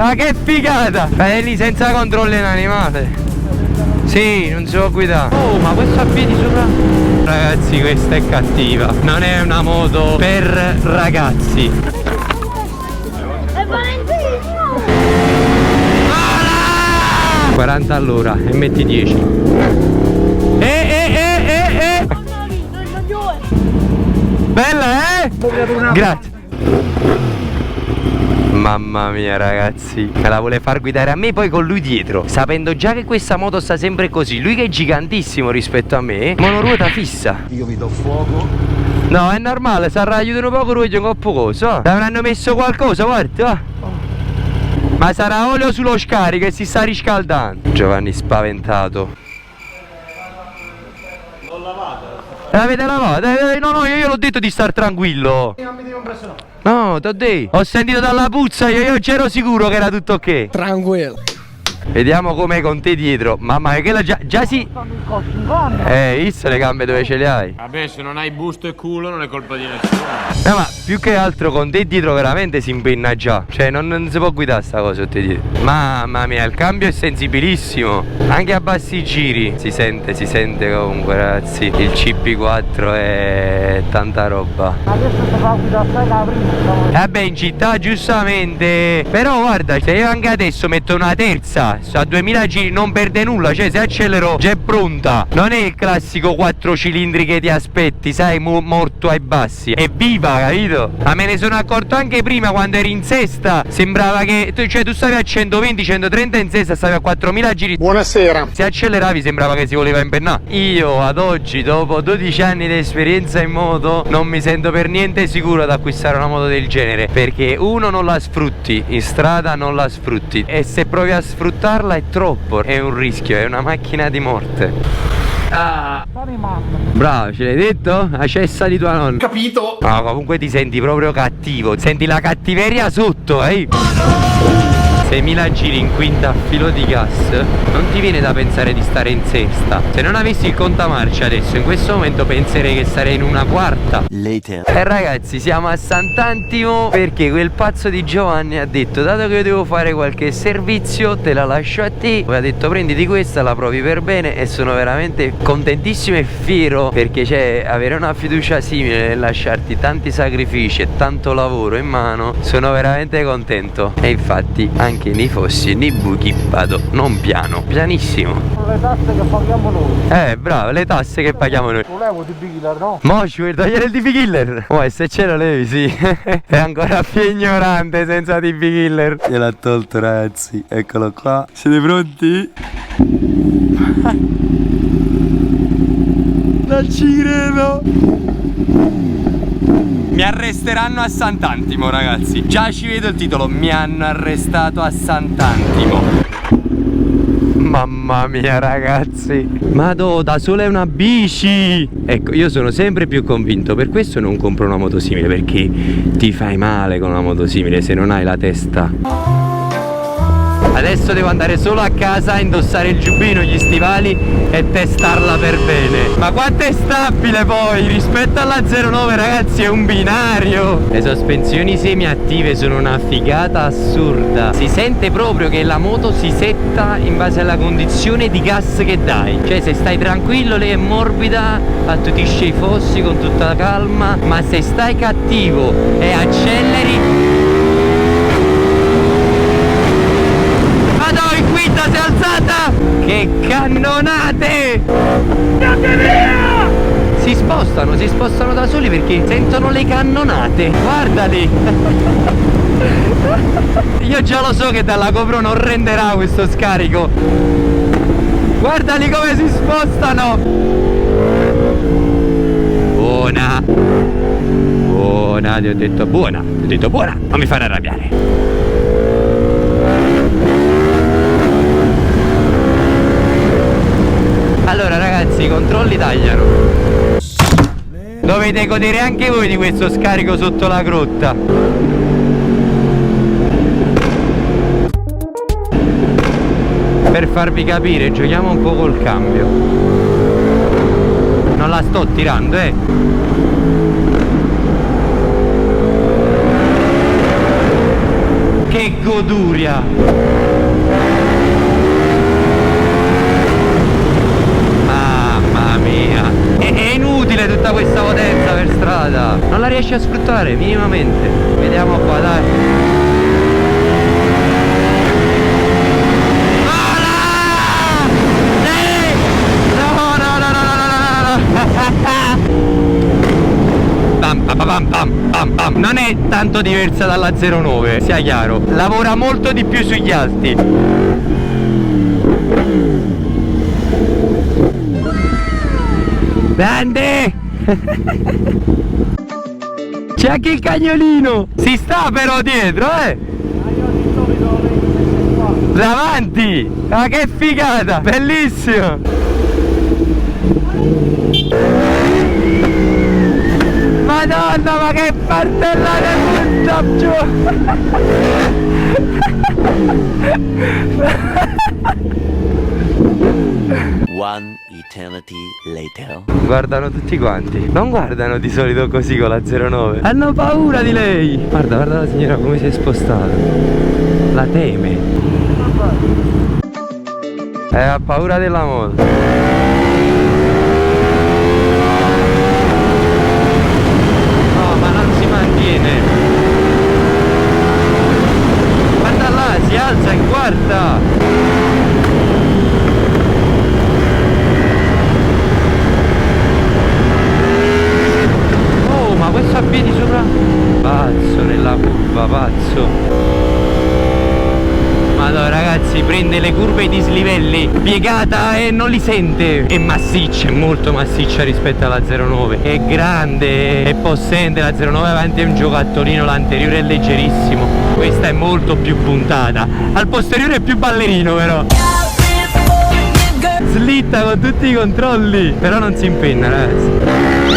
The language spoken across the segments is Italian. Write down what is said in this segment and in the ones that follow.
Ah, che figata! Lì senza controllo in animale. Sì, non si può guidare. Oh, ma questo a piedi sopra. Ragazzi, questa è cattiva. Non è una moto per ragazzi. È Valentino! 40 all'ora e metti 10. Bella, eh? Grazie. Mamma mia ragazzi, me la vuole far guidare a me, poi con lui dietro, sapendo già che questa moto sta sempre così. Lui che è gigantissimo rispetto a me, monoruota fissa. Io vi do fuoco. No, è normale, sarà aiutano poco lui un po' cosa. Avranno messo qualcosa, guarda. Ma sarà olio sullo scarico e si sta riscaldando. Giovanni spaventato. Non lavate. L'avete lavata? No, io l'ho detto di star tranquillo. Non mi devo impressionare. No, t'ho detto. Ho sentito dalla puzza, io c'ero sicuro che era tutto ok. Tranquillo. Vediamo com'è con te dietro. Mamma mia, che la già si... visto le gambe dove ce le hai? Vabbè, se non hai busto e culo non è colpa di nessuno. Ma più che altro con te dietro veramente si impenna già. Cioè non si può guidare sta cosa con te dietro. Mamma mia, il cambio è sensibilissimo. Anche a bassi giri si sente comunque ragazzi. Il CP4 è tanta roba. Adesso si fa guidare la prima. Vabbè, in città giustamente. Però guarda, se io anche adesso metto una terza a 2000 giri non perde nulla. Cioè se accelero già è pronta. Non è il classico 4 cilindri che ti aspetti, sai, morto ai bassi. È viva, capito? Ma me ne sono accorto anche prima quando eri in sesta. Sembrava che tu stavi a 120, 130 in sesta, stavi a 4000 giri. Buonasera. Se acceleravi sembrava che si voleva impennare. Io ad oggi, dopo 12 anni di esperienza in moto, non mi sento per niente sicuro ad acquistare una moto del genere. Perché uno, non la sfrutti, in strada non la sfrutti. E se provi a sfruttarla è troppo, è un rischio, è una macchina di morte. Ah. Bravo, ce l'hai detto? La cessa di tua nonna. Capito? No, comunque ti senti proprio cattivo. Senti la cattiveria sotto, 6.000 giri in quinta a filo di gas. Non ti viene da pensare di stare in sesta. Se non avessi il contamarcia adesso, in questo momento penserei che sarei in una quarta. Later. E ragazzi, siamo a Sant'Antimo perché quel pazzo di Giovanni ha detto: dato che io devo fare qualche servizio, te la lascio a te. Poi ha detto: prenditi questa, la provi per bene. E sono veramente contentissimo e fiero, perché c'è avere una fiducia simile e lasciarti tanti sacrifici e tanto lavoro in mano. Sono veramente contento. E infatti anche nei fossi nei buchi vado non piano, pianissimo. Le tasse che paghiamo noi. Bravo, le tasse che paghiamo noi. Volevo di Bigler, no? Mo ci vuoi togliere il DP Killer? Oh, se ce lo levi, sì. È ancora più ignorante senza DP Killer. Gliel'ha tolto ragazzi, eccolo qua. Siete pronti? Non ci credo. Mi arresteranno a Sant'Antimo ragazzi. Già ci vedo il titolo. Mi hanno arrestato a Sant'Antimo. Mamma mia ragazzi. Madò, da sola è una bici. Ecco, io sono sempre più convinto. Per questo non compro una moto simile, perché ti fai male con una moto simile se non hai la testa. Adesso devo andare solo a casa, indossare il giubbino, gli stivali e testarla per bene. Ma quanto è stabile poi rispetto alla 09 ragazzi, è un binario. Le sospensioni semiattive sono una figata assurda. Si sente proprio che la moto si setta in base alla condizione di gas che dai. Cioè se stai tranquillo lei è morbida, attutisce i fossi con tutta la calma. Ma se stai cattivo e acceleri, guida si è alzata! Che cannonate! Andate via! Si spostano da soli perché sentono le cannonate. Guardali! Io già lo so che dalla GoPro non renderà questo scarico. Guardali come si spostano! Buona! Buona, ti ho detto buona! Ti ho detto buona! Non mi fare arrabbiare! Allora ragazzi, i controlli tagliano. Dovete godere anche voi di questo scarico sotto la grotta. Per farvi capire, giochiamo un po' col cambio. Non la sto tirando, Che goduria! Mamma mia! È inutile tutta questa potenza per strada! Non la riesci a sfruttare minimamente! Vediamo qua, dai! Non è tanto diversa dalla 09, sia chiaro. Lavora molto di più sugli alti. Grande! C'è anche il cagnolino! Si sta però dietro, davanti! Ma che figata! Bellissimo! Madonna, ma che partellate butta giù! One eternity later. Guardano tutti quanti. Non guardano di solito così con la 09. Hanno paura di lei. Guarda, guarda la signora come si è spostata. La teme. Ha paura della moto. Guarda là, si alza in quarta. Oh, ma questo a piedi sopra. Pazzo nella curva, pazzo. Madonna ragazzi, prende le curve e i dislivelli, piegata e non li sente. È massiccia, è molto massiccia rispetto alla 09. È grande, è possente. La 09 avanti è un giocattolino, l'anteriore è leggerissimo. Questa è molto più puntata. Al posteriore è più ballerino però. Slitta con tutti i controlli. Però non si impenna ragazzi.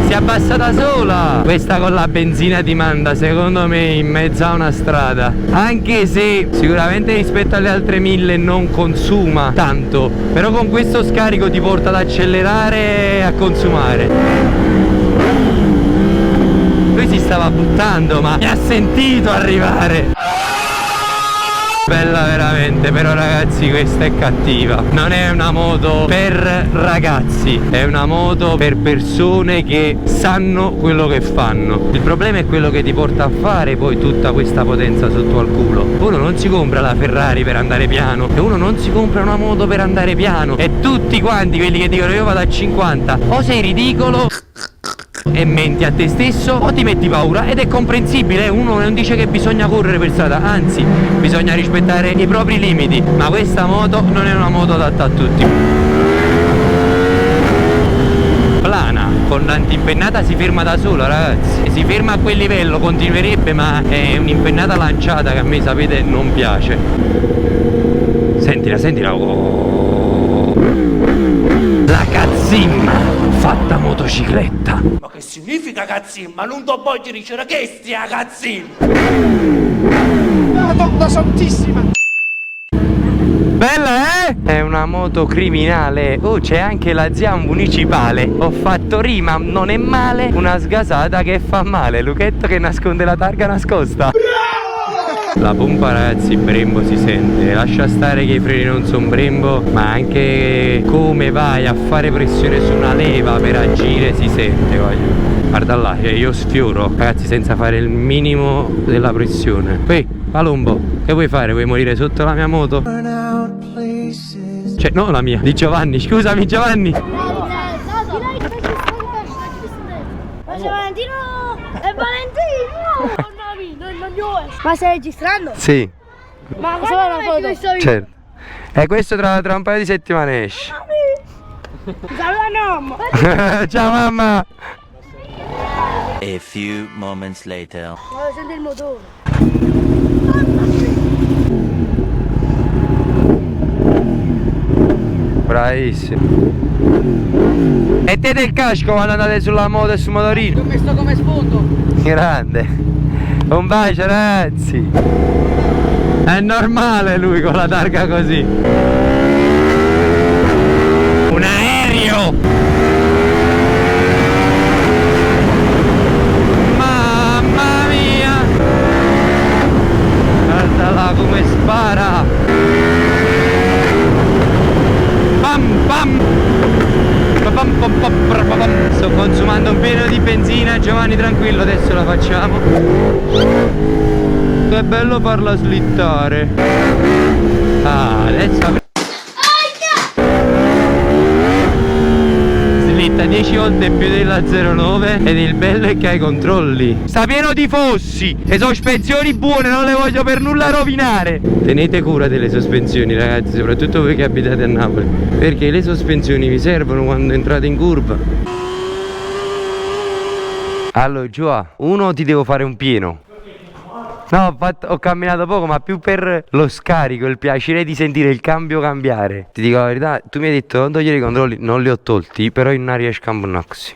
Si abbassa da sola. Questa con la benzina ti manda secondo me in mezzo a una strada. Anche se sicuramente rispetto alle altre 1000 non consuma tanto, però con questo scarico ti porta ad accelerare e a consumare. Lui si stava buttando ma mi ha sentito arrivare. Bella veramente, però ragazzi questa è cattiva. Non è una moto per ragazzi, è una moto per persone che sanno quello che fanno. Il problema è quello che ti porta a fare poi tutta questa potenza sotto al culo. Uno non si compra la Ferrari per andare piano e uno non si compra una moto per andare piano. E tutti quanti quelli che dicono io vado a 50 o sei ridicolo e menti a te stesso o ti metti paura, ed è comprensibile. Uno non dice che bisogna correre per strada, anzi bisogna rispettare i propri limiti, ma questa moto non è una moto adatta a tutti. Plana, con l'antimpennata si ferma da sola ragazzi, si ferma a quel livello, continuerebbe ma è un'impennata lanciata che a me sapete non piace. Sentila, sentila. Oh. La cazzimma fatta motocicletta. Ma che significa cazzimma? Non do voglio dire che stia cazzimma! Madonna santissima! Bella È una moto criminale. Oh, c'è anche la zia municipale. Ho fatto rima, non è male. Una sgasata che fa male. Luchetto che nasconde la targa nascosta. La pompa ragazzi, Brembo si sente. Lascia stare che i freni non sono Brembo, ma anche come vai a fare pressione su una leva per agire si sente, voglio. Guarda là, io sfioro ragazzi senza fare il minimo della pressione. Poi, Palombo, che vuoi fare? Vuoi morire sotto la mia moto? Cioè, no la mia, di Giovanni, scusami Giovanni. Ma stai registrando? Sì. Ma cosa vuoi una foto? Certo. E questo tra un paio di settimane esce. Ciao mamma. Ciao mamma. A few moments later. Voglio sentire il motore. Bravissimo. Mettete il casco quando andate sulla moto e sul motorino. Ho messo come sfondo. Grande. Un bacio ragazzi. È normale lui con la targa così. Un aereo. Mamma mia. spara. Pam pam. Sto consumando un pieno di benzina. Giovanni, tranquillo, adesso la facciamo. Che bello farla slittare. Ah, adesso slitta 10 volte più della 09 ed il bello è che hai controlli. Sta pieno di fossi e sospensioni buone, non le voglio per nulla rovinare. Tenete cura delle sospensioni, ragazzi, soprattutto voi che abitate a Napoli, perché le sospensioni vi servono quando entrate in curva. Allora Gioa, uno ti devo fare un pieno. No, ho camminato poco, ma più per lo scarico, il piacere di sentire il cambio cambiare. Ti dico la verità, tu mi hai detto non togliere i controlli, non li ho tolti, però in una riesco a imbonnarsi.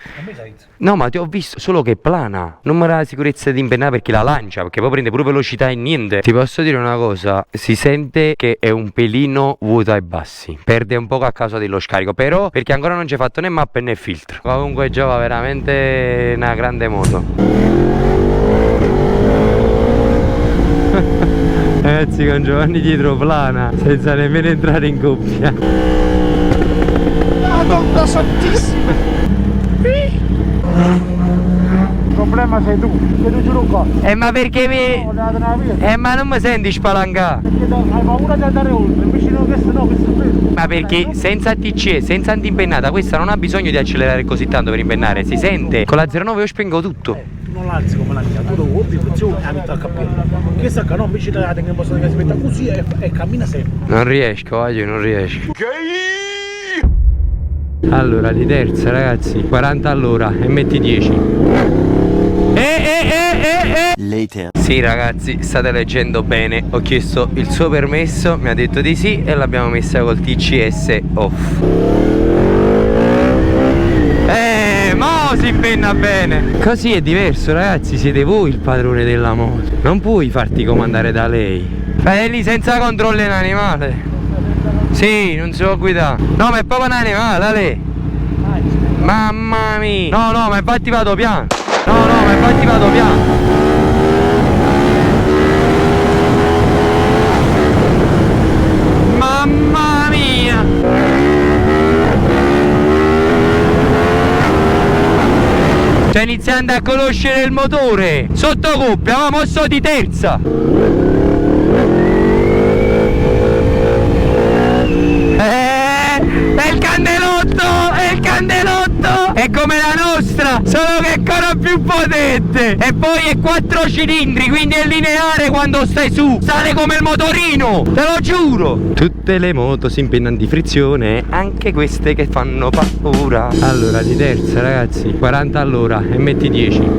No, ma ti ho visto solo che plana. Non mi dà la sicurezza di impennare perché la lancia, perché poi prende pure velocità e niente. Ti posso dire una cosa, si sente che è un pelino vuoto ai bassi. Perde un poco a causa dello scarico, però perché ancora non ci hai fatto né mappe né filtro. Comunque Giova, veramente una grande moto. Ragazzi, con Giovanni dietro plana senza nemmeno entrare in coppia. Madonna santissima. Il problema sei tu, che tu giuro qua. Ma perché mi... ma non mi senti spalancare? Perché hai paura di andare oltre, invece no, questo è vero. Ma perché senza TC, senza antimpennata, questa non ha bisogno di accelerare così tanto per impennare, si sente. Con la 09 io spengo tutto. Non l'alzi come la mia, tu devi ordine funzione e mettere a capire. Che sa che no, invece la tengo in posto che si metta così e cammina sempre. Non riesco, oggi non riesco. Allora, di terza ragazzi, 40 all'ora e metti 10. Later. Sì ragazzi, state leggendo bene, ho chiesto il suo permesso, mi ha detto di sì e l'abbiamo messa col TCS off. Mo si impenna bene. Così è diverso ragazzi, siete voi il padrone della moto, non puoi farti comandare da lei. Lì senza controllo è un animale. Sì, non si può guidare. No, ma è proprio un animale, lei. Mamma mia. No, no, ma infatti vado piano. No, no, ma infatti vado piano. Mamma mia. Sto iniziando a conoscere il motore. Sotto coppia, ma mosso di terza. È il candelotto, è il candelotto. È come la nostra, solo che è ancora più potente. E poi è 4 cilindri, quindi è lineare quando stai su. Sale come il motorino, te lo giuro. Tutte le moto si impennano di frizione, anche queste che fanno paura. Allora, di terza ragazzi, 40 all'ora e metti 10.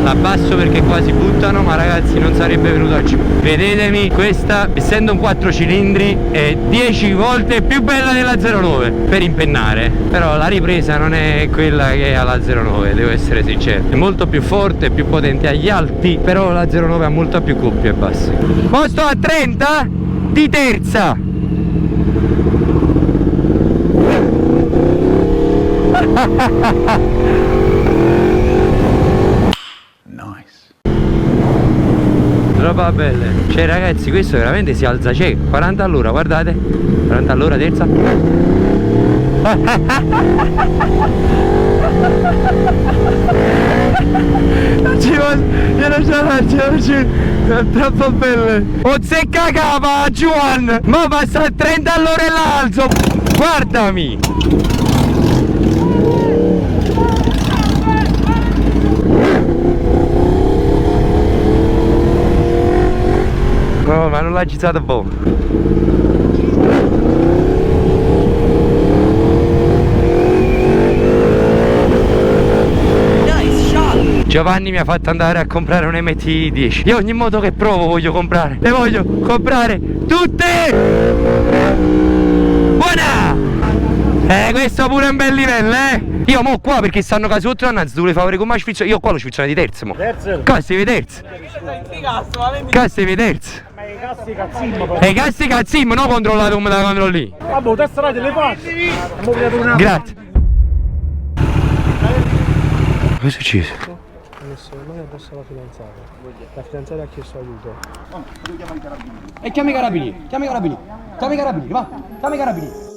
L'abbasso perché qua si buttano, ma ragazzi non sarebbe venuto oggi. Vedetemi, questa essendo un 4 cilindri è 10 volte più bella della 09 per impennare. Però la ripresa non è quella che ha la 09, devo essere sincero. È molto più forte, più potente agli alti, però la 09 ha molta più coppie e basse. Mo sto a 30 di terza. Roba bella. Cioè ragazzi, questo veramente si alza cieco. 40 all'ora, guardate. 40 all'ora, terza. Non ci posso, io non ce la faccio, è troppo belle. Ho zecca capa, Juan. Ma passa a 30 all'ora e l'alzo. Guardami. No, ma non l'ha agitato boh. Giovanni mi ha fatto andare a comprare un MT10. Io ogni moto che provo voglio comprare. Le voglio comprare tutte. Buona! Questo pure è un bel livello, Io mo qua perché stanno casi oltre annanzi, dovrei fare come sfizzone. Io qua lo sfizzone di terzo mo. Terzo? Qua si vede terzo. Qua si vede terzo. Cazzi cazzimmo. E cazzi cazzimmo, no controllate come da controlli. Vabbè, testa delle facce. Mo' vi una. Grazie. Cosa è successo? Ha messo le mani addosso alla fidanzata. La fidanzata ha chiesto aiuto. E chiami i carabinieri, chiami i carabinieri, chiami i carabinieri, va, chiami i carabinieri.